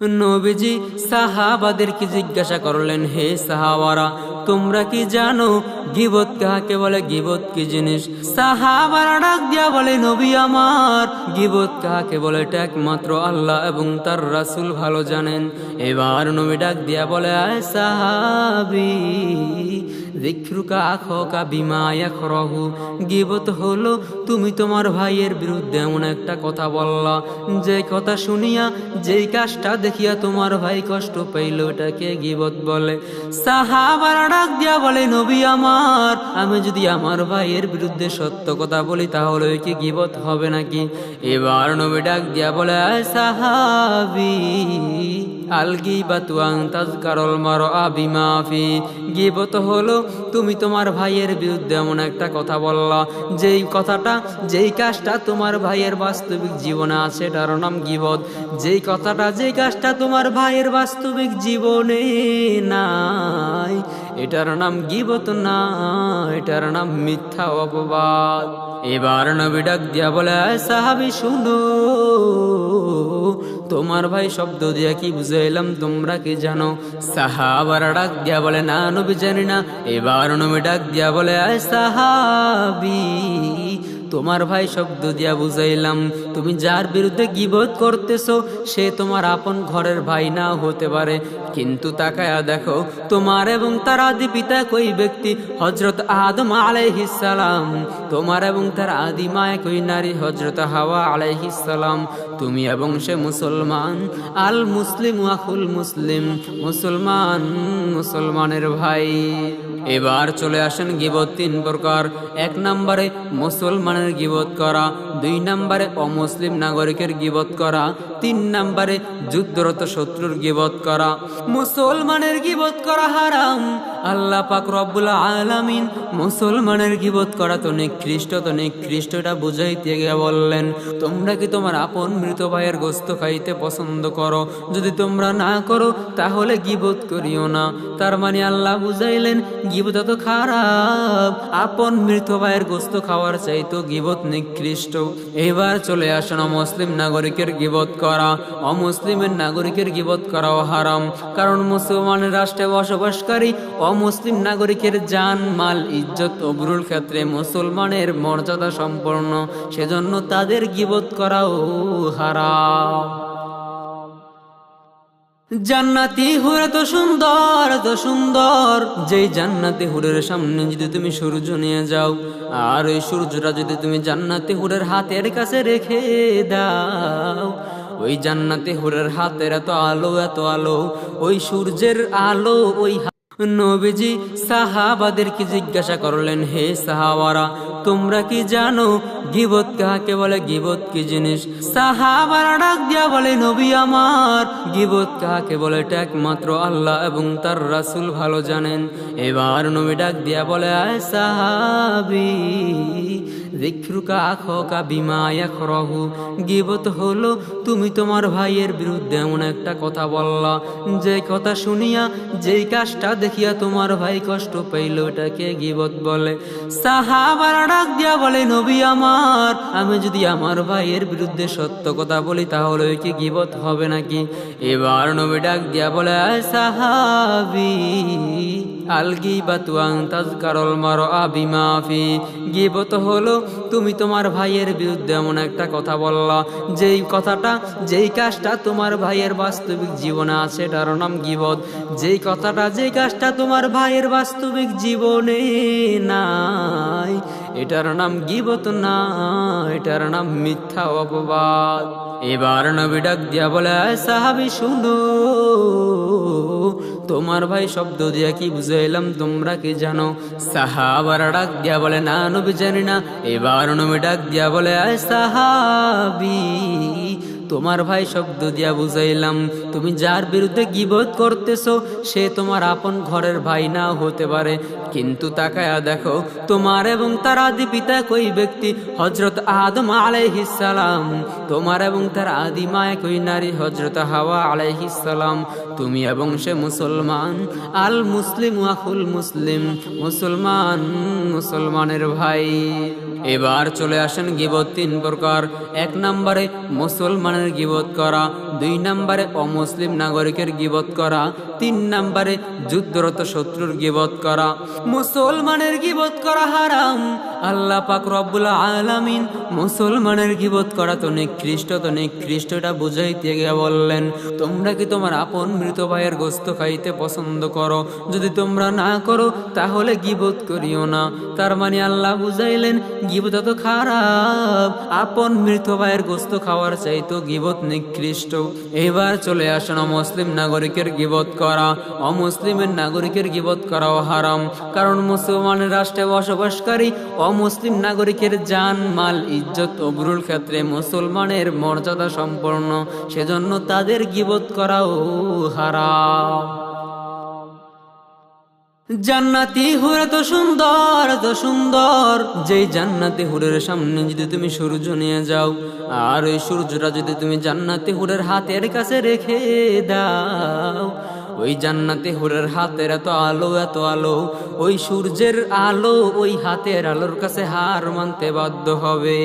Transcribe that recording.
নবীজি সাহাবাদেরকে জিজ্ঞাসা করলেন, হে সাহাবারা, তোমরা কি জানো গীবত কাকে বলে? গীবত কি জিনিস? সাহাবারা ডাক দিয়া বলে, নবী আমার, গীবত কাকে বলে এটা একমাত্র আল্লাহ এবং তার রাসূল ভালো জানেন। এবার নবী ডাক দিয়া বলে, আয় সাহাবী, যিকরুকা আখাকা বিমা ইয়াকরাহু, গীবত হলো তুমি তোমার ভাইয়ের বিরুদ্ধে এমন একটা কথা বললা, যে কথা শুনিয়া, যেই কাজটা দেখিয়া তোমার ভাই কষ্ট পাইল, এটাকে গীবত বলে। সাহাবারা ডাক দিয়া বলে, নবী আমার, আমি যদি আমার ভাইয়ের বিরুদ্ধে সত্য কথা বলি তাহলে কি গীবত হবে নাকি? এবার নবী ডাক দিয়া বলে, আয় সাহাবী, আল গীবাতু আন তাযকারুল মারআ বিমা ফি, গীবত হলো তুমি তোমার ভাইয়ের বিরুদ্ধে এমন একটা কথা বললা, যেই কথাটা, যেই কাজটা তোমার ভাইয়ের বাস্তবিক জীবনে আছে, এটার নাম গীবত। যেই কথাটা, যেই কাজটা তোমার ভাইয়ের বাস্তবিক জীবনে নাই, এটার নাম গীবত না, এটার নাম মিথ্যা অপবাদ। এবার নবী ডাক দিয়া বলে, আয় সাহাবী শুনো, তোমার ভাই শব্দ দিয়া কি বুঝাইলাম তোমরা কি জানো? সাহাবারা ডাক দিয়া বলে, না নবী জানি না। এবার নবী ডাক দিয়া বলে, আয় সাহাবী, তোমার ভাই শব্দ দিয়া বুঝাইলাম, তুমি যার বিরুদ্ধে গীবত করতেছো সে তোমার আপন ঘরের ভাই না হতে পারে, কিন্তু তাকায়া দেখো তোমার এবং তার আদি পিতা কই ব্যক্তি? হযরত আদম আলাইহিস সালাম। তোমার এবং তার আদি মা কই নারী? হযরত হাওয়া আলাইহিস সালাম। তুমি এবং সে মুসলমান। আল মুসলিম আখুল মুসলিম, মুসলমান মুসলমানের ভাই। এবার চলে আসেন গীবত তিন প্রকার। এক নম্বরে মুসলমানের গীবত করা, দুই নম্বরে অমুসলিম নাগরিকের গীবত করা, তিন নম্বরে যুদ্ধরত শত্রুর গীবত করা। মুসলমানের গীবত করা হারাম। আল্লাহ পাক রব্বুল আলামিন মুসলমানের গীবত করা তো নিকৃষ্ট, তো নিকৃষ্ট এটা বুঝাইতে গিয়ে বললেন, তোমরা কি তোমার আপন মৃত ভাইয়ের গোশত খাইতে পছন্দ করো? যদি তোমরা না করো তাহলে গীবত করিও না। তার মানে আল্লাহ বুঝাইলেন গীবত তো খারাপ, আপন মৃত ভাইয়ের গোশত খাওয়ার চাইতো গীবত নিকৃষ্ট। এবার চলে আসেন অমুসলিম নাগরিকের গীবত করা। অমুসলিমের নাগরিকের গীবত করাও হারাম, কারণ মুসলমানের রাষ্ট্রে বসবাসকারী অমুসলিম নাগরিকের জান, মাল, ইজ্জত, অবরুল ক্ষেত্রে মুসলমানের মর্যাদা সম্পন্ন, সেজন্য তাদের গীবত করাও হারাম। জান্নাতি হুর এত সুন্দর, এত সুন্দর, যেই জান্নাতি হুরের সামনে যদি তুমি সূর্য নিয়ে যাও, আর ওই সূর্যটা যদি তুমি জান্নাতি হুরের হাতের কাছে রেখে দাও, ওই জান্নাতি হুরের হাতের এত আলো, এত আলো, ওই সূর্যের আলো ওই। নবীজি সাহাবাদেরকে জিজ্ঞাসা করলেন, হে সাহাবারা, তোমরা কি জানো গীবত কাকে বলে? গীবত কি জিনিস? সাহাবারা ডাক দিয়া বলে, নবী আমার, গীবত কাকে বলে এটা একমাত্র আল্লাহ এবং তার রাসূল ভালো জানেন। এবার নবী ডাক দিয়া বলে, আয় সাহাবী, যিকরুকা আখাকা বিমা ইয়াকরাহু, গীবত হলো তুমি তোমার ভাইয়ের বিরুদ্ধে এমন একটা কথা বললা, যে কথা শুনিয়া, যেই কাজটা দেখিয়া তোমার ভাই কষ্ট পাইল, এটাকে গীবত বলে। সাহাবারা ডাক দিয়া বলে, নবী আমার, আমি যদি আমার ভাইয়ের বিরুদ্ধে সত্য কথা বলি তাহলে কি গীবত হবে নাকি? এবার নবী ডাক দিয়া বলে, আয় সাহাবী, আল গীবাতু আন তাযকারুল মারআ বিমা ফি, গীবত হলো তুমি তোমার ভাইয়ের বিরুদ্ধে এমন একটা কথা বললা, যেই কথাটা, যেই কাজটা তোমার ভাইয়ের বাস্তবিক জীবনে আছে, এটার নাম গীবত। যেই কথাটা, যেই কাজটা তোমার ভাইয়ের বাস্তবিক জীবনে নাই, এটার নাম গীবত না, এটার নাম মিথ্যা অপবাদ। এবার নবী ডাক দিয়া বলে, আয় সাহাবী শুনো, তোমার ভাই শব্দ দিয়া কি বুঝাইলাম তোমরা কি জানো? সাহাবারা ডাক দিয়া বলে, না নবী জানি না। এবার নবী ডাক দিয়া বলে, আয় সাহাবী, তোমার ভাই শব্দ দিয়া বুঝাইলাম, তুমি যার বিরুদ্ধে গীবত করতেছো সে তোমার আপন ঘরের ভাই না হতে পারে, কিন্তু তাকায়া দেখো তোমার এবং তার আদি পিতা কই ব্যক্তি? হযরত আদম আলাইহিস সালাম। তোমার এবং তার আদি মা কই নারী? হযরত হাওয়া আলাইহিস সালাম। তুমি এবং সে মুসলমান। আল মুসলিম আখুল মুসলিম, মুসলমান মুসলমানের ভাই। এবার চলে আসেন গীবত তিন প্রকার। এক নম্বরে মুসলমানের গীবত করা, 2 নম্বরে অমুসলিম নাগরিকের গীবত করা, 3 নম্বরে যুদ্ধরত শত্রুর গীবত করা। মুসলমানের গীবত করা হারাম। আল্লাহ পাক রব্বুল আলামিন মুসলমানের গীবত করা তো নিকৃষ্ট, এটা বুঝাইতে গিয়ে বললেন, তোমরা কি তোমার আপন মৃত ভাইয়ের গোশত খাইতে পছন্দ করো? যদি তোমরা না করো তাহলে গীবত করিও না। তার মানে আল্লাহ বুঝাইলেন গীবত তো খারাপ, আপন মৃত ভাইয়ের গোশত খাওয়ার চাইতো গীবত নিকৃষ্ট। এবার চলে আসেন অমুসলিম নাগরিকের গীবত করা। অমুসলিমের নাগরিকের গীবত করাও হারাম, কারণ মুসলমানের রাষ্ট্রে বসবাসকারী অমুসলিম নাগরিকের জান মাল ইজ্জত অবরুল ক্ষেত্রে মুসলমানের মর্যাদা সম্পন্ন, সেজন্য তাদের গীবত করাও হারাম। জান্নাতি হুর তো সুন্দর, যেই জান্নাতি হুরের সামনে যদি তুমি সূর্য নিয়ে যাও, আর ওই সূর্যটা যদি তুমি জান্নাতি হুরের হাতের কাছে রেখে দাও, ওই জান্নাতি হুরের হাতের এত আলো, ওই সূর্যের আলো ওই হাতের আলোর কাছে হার মানতে বাধ্য হবে।